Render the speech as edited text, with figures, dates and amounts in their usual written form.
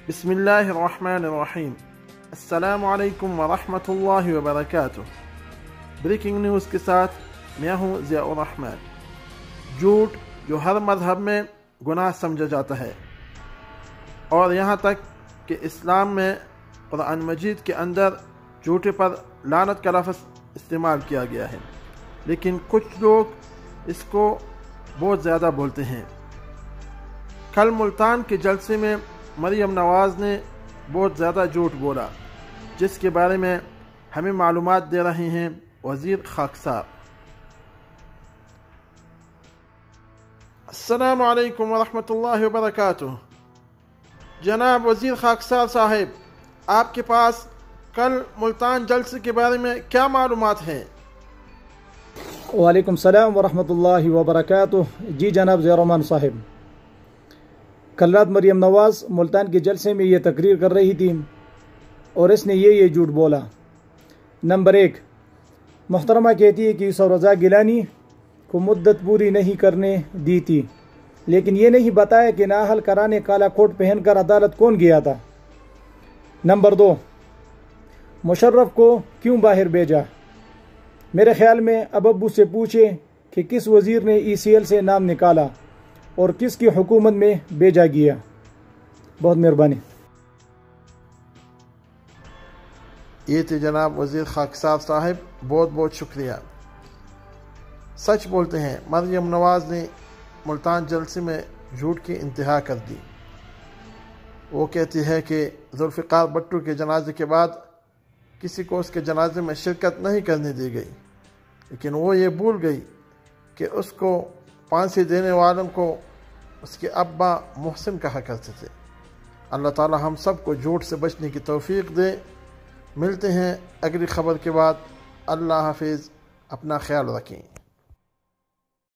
बिस्मिल्लाहिर्रहमानिर्रहीम। अस्सलामु अलैकुम वरहमतुल्लाहि वबरकातुह। ब्रेकिंग न्यूज़ के साथ मैं हूँ ज़ियाउर रहमान। झूठ जो हर मजहब में गुनाह समझा जाता है, और यहाँ तक कि इस्लाम में कुरान मजीद के अंदर झूठे पर लानत का लफ्ज़ इस्तेमाल किया गया है, लेकिन कुछ लोग इसको बहुत ज़्यादा बोलते हैं। कल मुल्तान के जलसे में मरियम नवाज़ ने बहुत ज़्यादा झूठ बोला, जिसके बारे में हमें मालूमात दे रहे हैं वज़ीर खाकसार। अस्सलामु अलैकुम वरहमतुल्लाहि वबरकातुह। जनाब वज़ीर खाकसार साहिब, आपके पास कल मुल्तान जलसे के बारे में क्या मालूमात हैं? वालेकुम सलाम वरहमतुल्लाहि वबरकातुह। जी जनाब ज़ियाउर रहमान साहिब, कल रात मरियम नवाज़ मुल्तान के जलसे में ये तकरीर कर रही थी और इसने ये झूठ बोला। नंबर 1, मोहतरमा कहती है कि यूसुफ रज़ा गिलानी को मुद्दत पूरी नहीं करने दी थी, लेकिन ये नहीं बताया कि नाहल कराने काला कोट पहनकर अदालत कौन गया था। नंबर 2, मुशर्रफ को क्यों बाहर भेजा? मेरे ख्याल में अब अब्बू से पूछे कि किस वज़ीर ने ECL से नाम निकाला और किसकी हुकूमत में भेजा गया। बहुत मेहरबानी। ये थे जनाब वज़ीर खाकसार साहिब, बहुत बहुत शुक्रिया। सच बोलते हैं, मरियम नवाज़ ने मुल्तान जलसे में झूठ की इंतहा कर दी। वो कहती है कि ज़ुल्फ़िकार भुट्टो के जनाजे के बाद किसी को उसके जनाजे में शिरकत नहीं करने दी गई, लेकिन वो ये भूल गई कि उसको फांसी देने वालों को उसके अब्बा मोहसिन कहा करते थे। अल्लाह ताला हम सब को झूठ से बचने की तौफीक दे। मिलते हैं अगली खबर के बाद। अल्लाह हाफिज़, अपना ख्याल रखें।